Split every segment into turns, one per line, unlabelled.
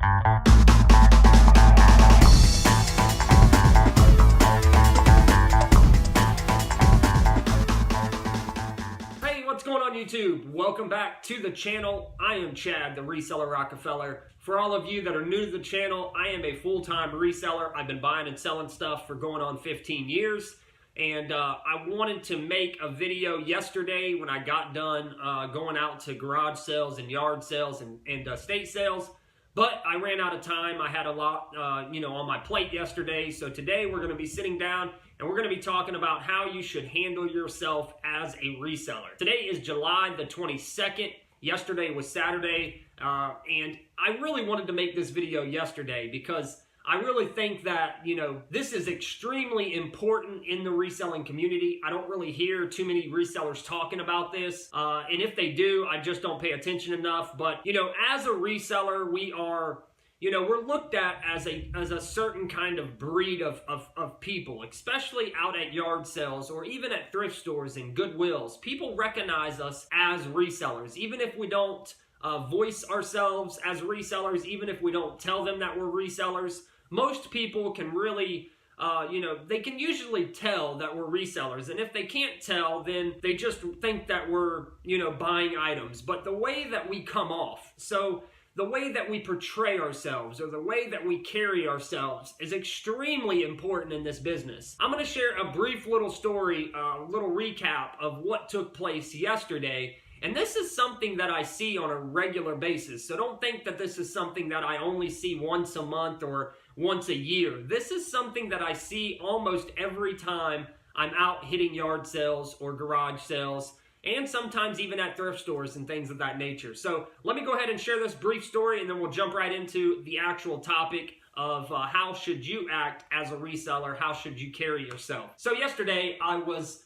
What's going on YouTube? Welcome back to the channel. I am Chad, the Reseller Rockefeller. For all of you that are new to the channel, I am a full-time reseller. I've been buying and selling stuff for going on 15 years. And I wanted to make a video yesterday when I got done going out to garage sales and yard sales and estate sales. But I ran out of time. I had a lot on my plate yesterday. So today we're going to be sitting down and we're going to be talking about how you should handle yourself as a reseller. Today is July the 22nd. Yesterday was Saturday. And I really wanted to make this video yesterday because I really think that, this is extremely important in the reselling community. I don't really hear too many resellers talking about this. And if they do, I just don't pay attention enough. But, as a reseller, we are, we're looked at as a certain kind of breed of people, especially out at yard sales or even at thrift stores and Goodwills. People recognize us as resellers, even if we don't voice ourselves as resellers, even if we don't tell them that we're resellers. Most people can really, they can usually tell that we're resellers. And if they can't tell, then they just think that we're, buying items. But the way that we come off, so the way that we portray ourselves or the way that we carry ourselves is extremely important in this business. I'm going to share a brief little story, a little recap of what took place yesterday. And this is something that I see on a regular basis. So don't think that this is something that I only see once a month or once a year. This is something that I see almost every time I'm out hitting yard sales or garage sales, and sometimes even at thrift stores and things of that nature. So let me go ahead and share this brief story, and then we'll jump right into the actual topic of how should you act as a reseller, how should you carry yourself. So yesterday I was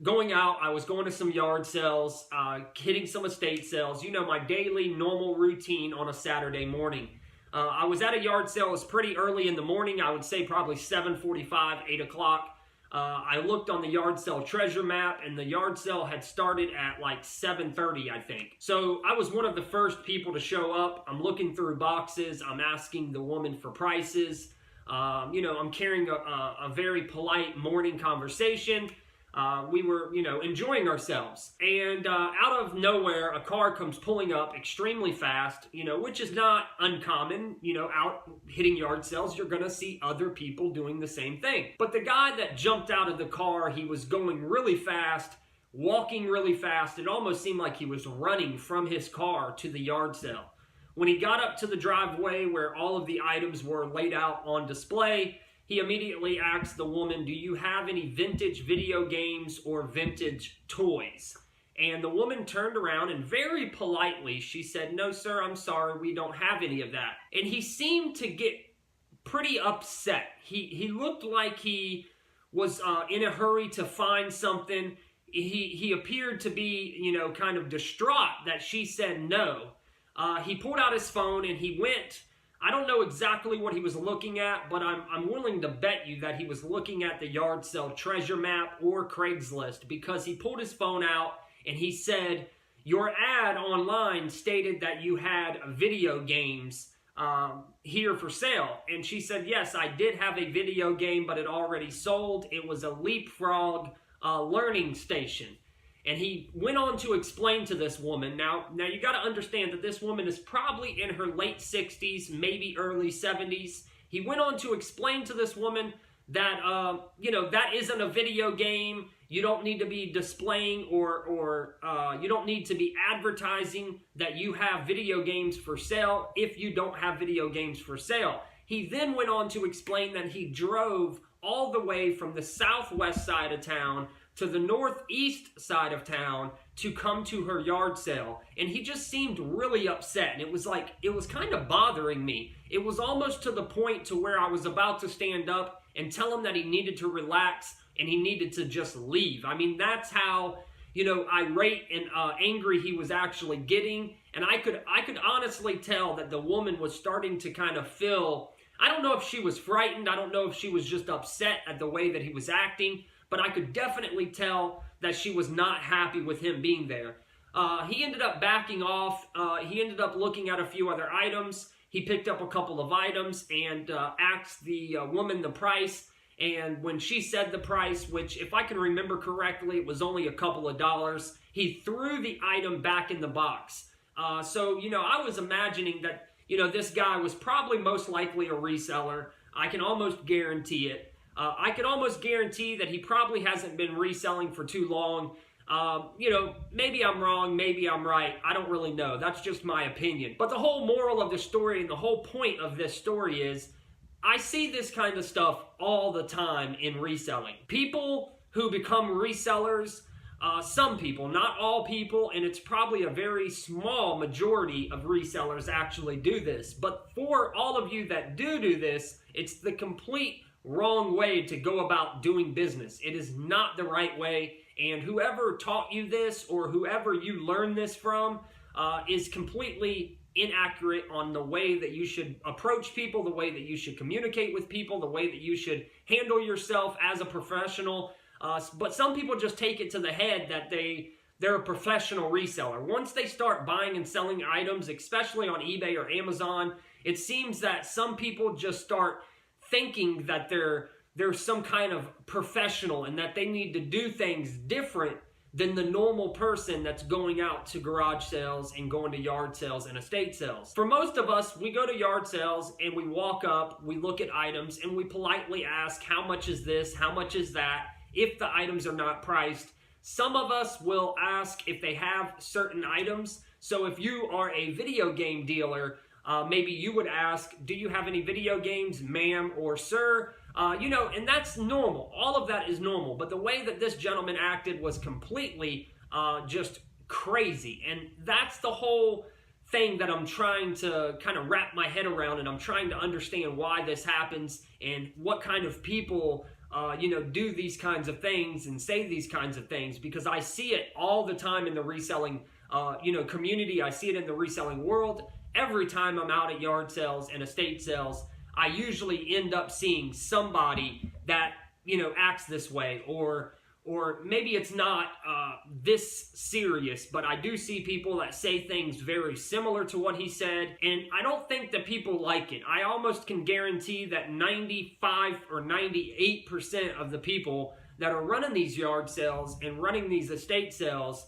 going out, I was going to some yard sales, hitting some estate sales, my daily normal routine on a Saturday morning. I was at a yard sale. It was pretty early in the morning. I would say probably 7:45, 8 o'clock. I looked on the yard sale treasure map, and the yard sale had started at like 7:30, I think. So I was one of the first people to show up. I'm looking through boxes. I'm asking the woman for prices. I'm carrying a very polite morning conversation. We were, enjoying ourselves. And out of nowhere, a car comes pulling up extremely fast, which is not uncommon. Out hitting yard sales, you're going to see other people doing the same thing. But the guy that jumped out of the car, he was going really fast, walking really fast. It almost seemed like he was running from his car to the yard sale. When he got up to the driveway where all of the items were laid out on display, he immediately asked the woman, "Do you have any vintage video games or vintage toys?" And the woman turned around and very politely, she said, "No, sir, I'm sorry, we don't have any of that." And he seemed to get pretty upset. He looked like he was in a hurry to find something. He appeared to be, kind of distraught that she said no. He pulled out his phone and he went. I don't know exactly what he was looking at, but I'm willing to bet you that he was looking at the yard sale treasure map or Craigslist, because he pulled his phone out and he said, "Your ad online stated that you had video games here for sale." And she said, "Yes, I did have a video game, but it already sold. It was a Leapfrog learning station." And he went on to explain to this woman. Now you got to understand that this woman is probably in her late 60s, maybe early 70s. He went on to explain to this woman that, that isn't a video game. You don't need to be displaying or you don't need to be advertising that you have video games for sale if you don't have video games for sale. He then went on to explain that he drove all the way from the southwest side of town to the northeast side of town to come to her yard sale. And he just seemed really upset. And it was kind of bothering me. It was almost to the point to where I was about to stand up and tell him that he needed to relax and he needed to just leave. I mean, that's how, irate and angry he was actually getting. And I could honestly tell that the woman was starting to kind of feel, I don't know if she was frightened. I don't know if she was just upset at the way that he was acting. But I could definitely tell that she was not happy with him being there. He ended up backing off. He ended up looking at a few other items. he picked up a couple of items and asked the woman the price. And when she said the price, which if I can remember correctly, it was only a couple of dollars, he threw the item back in the box. So, I was imagining that, this guy was probably most likely a reseller. I can almost guarantee it. I can almost guarantee that he probably hasn't been reselling for too long. Maybe I'm wrong, maybe I'm right. I don't really know. That's just my opinion. But the whole moral of the story and the whole point of this story is I see this kind of stuff all the time in reselling. People who become resellers, some people, not all people, and it's probably a very small majority of resellers actually do this. But for all of you that do this, it's the complete wrong way to go about doing business. It is not the right way, and whoever taught you this or whoever you learned this from is completely inaccurate on the way that you should approach people, the way that you should communicate with people, the way that you should handle yourself as a professional. But some people just take it to the head that they're a professional reseller. Once they start buying and selling items, especially on eBay or Amazon, it seems that some people just start thinking that they're some kind of professional and that they need to do things different than the normal person that's going out to garage sales and going to yard sales and estate sales. For most of us, we go to yard sales and we walk up, we look at items, and we politely ask, how much is this, how much is that, if the items are not priced. Some of us will ask if they have certain items. So if you are a video game dealer, maybe you would ask, do you have any video games, ma'am or sir? And that's normal. All of that is normal. But the way that this gentleman acted was completely just crazy. And that's the whole thing that I'm trying to kind of wrap my head around, and I'm trying to understand why this happens and what kind of people do these kinds of things and say these kinds of things, because I see it all the time in the reselling community. I see it in the reselling world. Every time I'm out at yard sales and estate sales, I usually end up seeing somebody that, acts this way, or maybe it's not this serious, but I do see people that say things very similar to what he said, and I don't think that people like it. I almost can guarantee that 95 or 98% of the people that are running these yard sales and running these estate sales,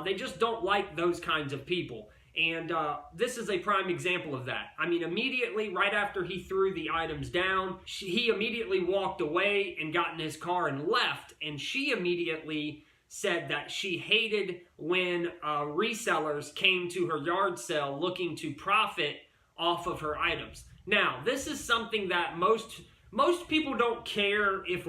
they just don't like those kinds of people. And this is a prime example of that. I mean, immediately, right after he threw the items down, he immediately walked away and got in his car and left. And she immediately said that she hated when resellers came to her yard sale looking to profit off of her items. Now, this is something that most people don't care if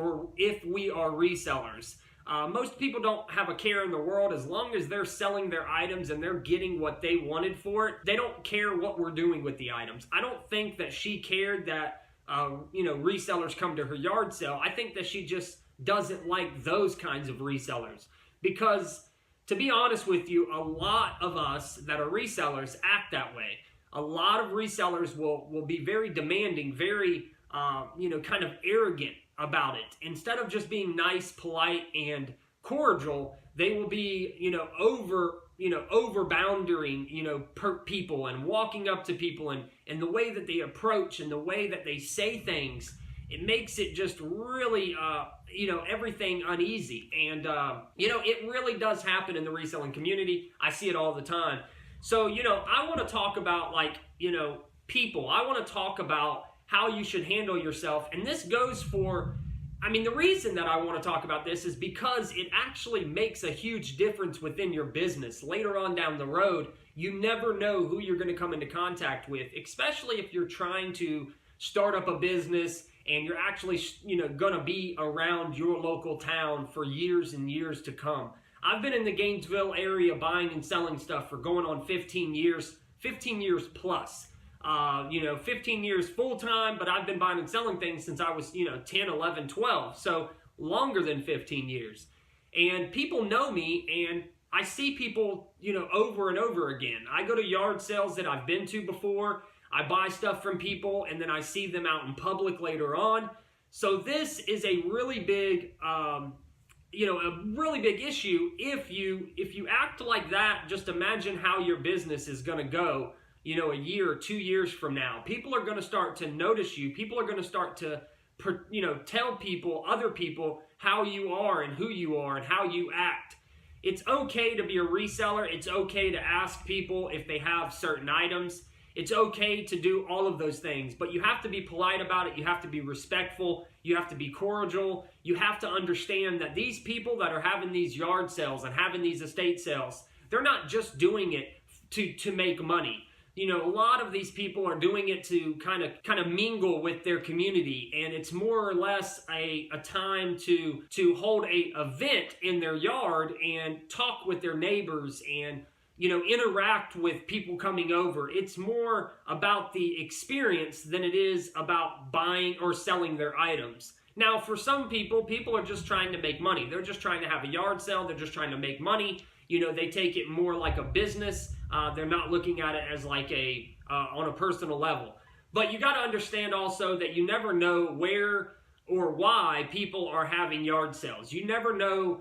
we are resellers. Most people don't have a care in the world. As long as they're selling their items and they're getting what they wanted for it, they don't care what we're doing with the items. I don't think that she cared that, resellers come to her yard sale. I think that she just doesn't like those kinds of resellers. Because, to be honest with you, a lot of us that are resellers act that way. A lot of resellers will be very demanding, very, kind of arrogant about it. Instead of just being nice, polite, and cordial, they will be, over-boundering, people and walking up to people, and the way that they approach and the way that they say things, it makes it just really, everything uneasy. And, it really does happen in the reselling community. I see it all the time. So, I want to talk about, people. I want to talk about how you should handle yourself. And this goes for, the reason that I want to talk about this is because it actually makes a huge difference within your business. Later on down the road, you never know who you're going to come into contact with, especially if you're trying to start up a business and you're actually, going to be around your local town for years and years to come. I've been in the Gainesville area buying and selling stuff for going on 15 years plus. 15 years full-time, but I've been buying and selling things since I was, 10, 11, 12. So longer than 15 years. And people know me, and I see people, over and over again. I go to yard sales that I've been to before. I buy stuff from people, and then I see them out in public later on. So this is a really big, a really big issue. If you act like that, just imagine how your business is going to go. a year or 2 years from now. People are going to start to notice you. People are going to start to, tell other people how you are and who you are and how you act. It's okay to be a reseller. It's okay to ask people if they have certain items. It's okay to do all of those things, but you have to be polite about it. You have to be respectful. You have to be cordial. You have to understand that these people that are having these yard sales and having these estate sales, they're not just doing it to make money. A lot of these people are doing it to kind of mingle with their community, and it's more or less a time to hold a event in their yard and talk with their neighbors and interact with people coming over. It's more about the experience than it is about buying or selling their items. Now, for some people are just trying to make money. They're just trying to have a yard sale. They're just trying to make money. They take it more like a business. They're not looking at it as like on a personal level. But you got to understand also that you never know where or why people are having yard sales. You never know,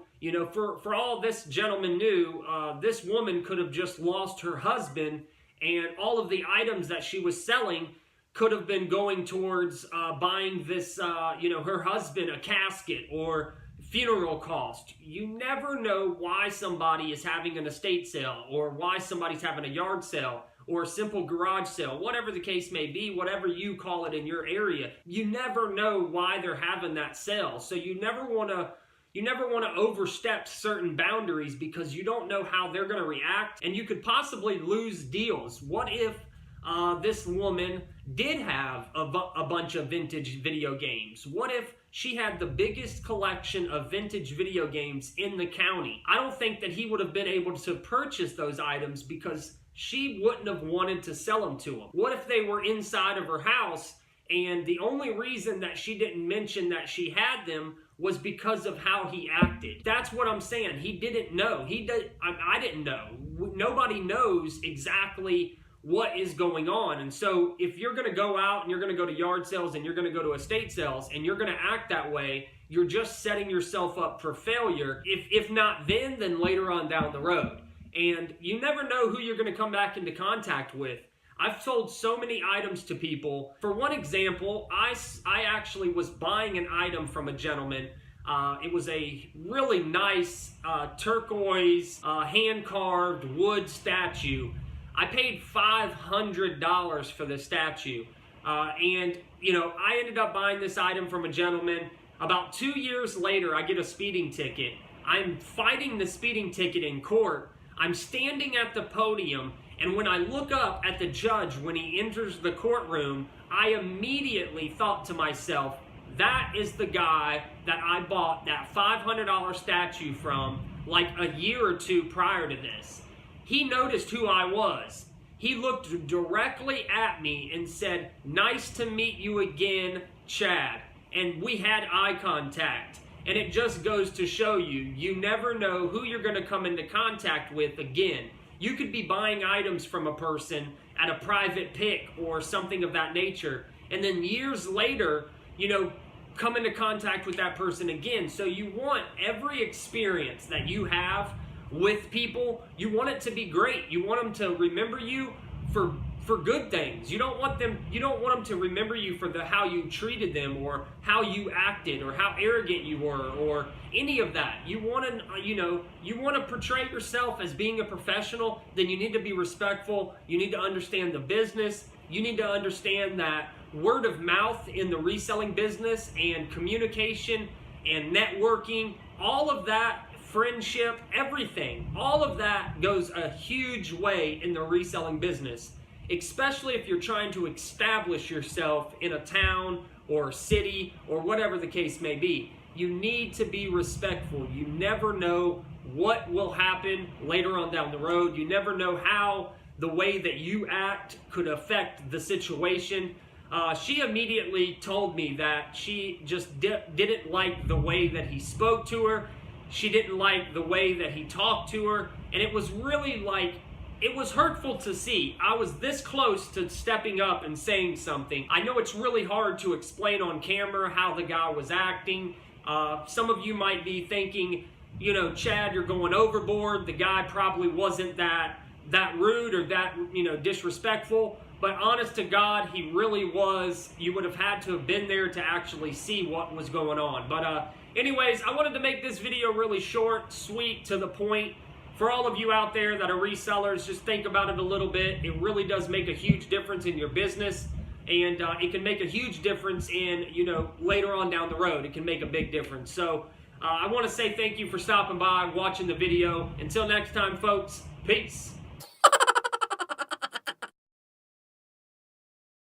for all this gentleman knew, this woman could have just lost her husband, and all of the items that she was selling could have been going towards buying this, her husband a casket or funeral cost. You never know why somebody is having an estate sale or why somebody's having a yard sale or a simple garage sale, whatever the case may be, whatever you call it in your area. You never know why they're having that sale. So you never want to overstep certain boundaries because you don't know how they're going to react, and you could possibly lose deals. What if this woman did have a bunch of vintage video games? What if she had the biggest collection of vintage video games in the county? I don't think that he would have been able to purchase those items because she wouldn't have wanted to sell them to him. What if they were inside of her house and the only reason that she didn't mention that she had them was because of how he acted? That's what I'm saying. He didn't know. I didn't know. Nobody knows exactly what is going on. And so if you're going to go out and you're going to go to yard sales and you're going to go to estate sales and you're going to act that way, you're just setting yourself up for failure. If not then later on down the road. And you never know who you're going to come back into contact with. I've sold so many items to people. For one example, I actually was buying an item from a gentleman. It was a really nice turquoise hand-carved wood statue. I paid $500 for the statue. And I ended up buying this item from a gentleman. About 2 years later, I get a speeding ticket. I'm fighting the speeding ticket in court. I'm standing at the podium, and when I look up at the judge when he enters the courtroom, I immediately thought to myself, that is the guy that I bought that $500 statue from like a year or two prior to this. He noticed who I was. He looked directly at me and said, "Nice to meet you again, Chad." And we had eye contact. And it just goes to show you never know who you're going to come into contact with again. You could be buying items from a person at a private pick or something of that nature, and then years later, come into contact with that person again. So you want every experience that you have with people, you want it to be great. You want them to remember you for good things. You don't want them to remember you for how you treated them or how you acted or how arrogant you were or any of that. You want to portray yourself as being a professional, then you need to be respectful. You need to understand the business. You need to understand that word of mouth in the reselling business and communication and networking, all of that, friendship, everything, all of that goes a huge way in the reselling business. Especially if you're trying to establish yourself in a town or a city or whatever the case may be. You need to be respectful. You never know what will happen later on down the road. You never know how the way that you act could affect the situation. She immediately told me that she just didn't like the way that he spoke to her. She didn't like the way that he talked to her. And it was really it was hurtful to see. I was this close to stepping up and saying something. I know it's really hard to explain on camera how the guy was acting. Some of you might be thinking, Chad, you're going overboard. The guy probably wasn't that that rude or that, disrespectful. But honest to God, he really was. You would have had to have been there to actually see what was going on. But anyways, I wanted to make this video really short, sweet, to the point. For all of you out there that are resellers, just think about it a little bit. It really does make a huge difference in your business. And it can make a huge difference in, later on down the road. It can make a big difference. So I want to say thank you for stopping by and watching the video. Until next time, folks, peace.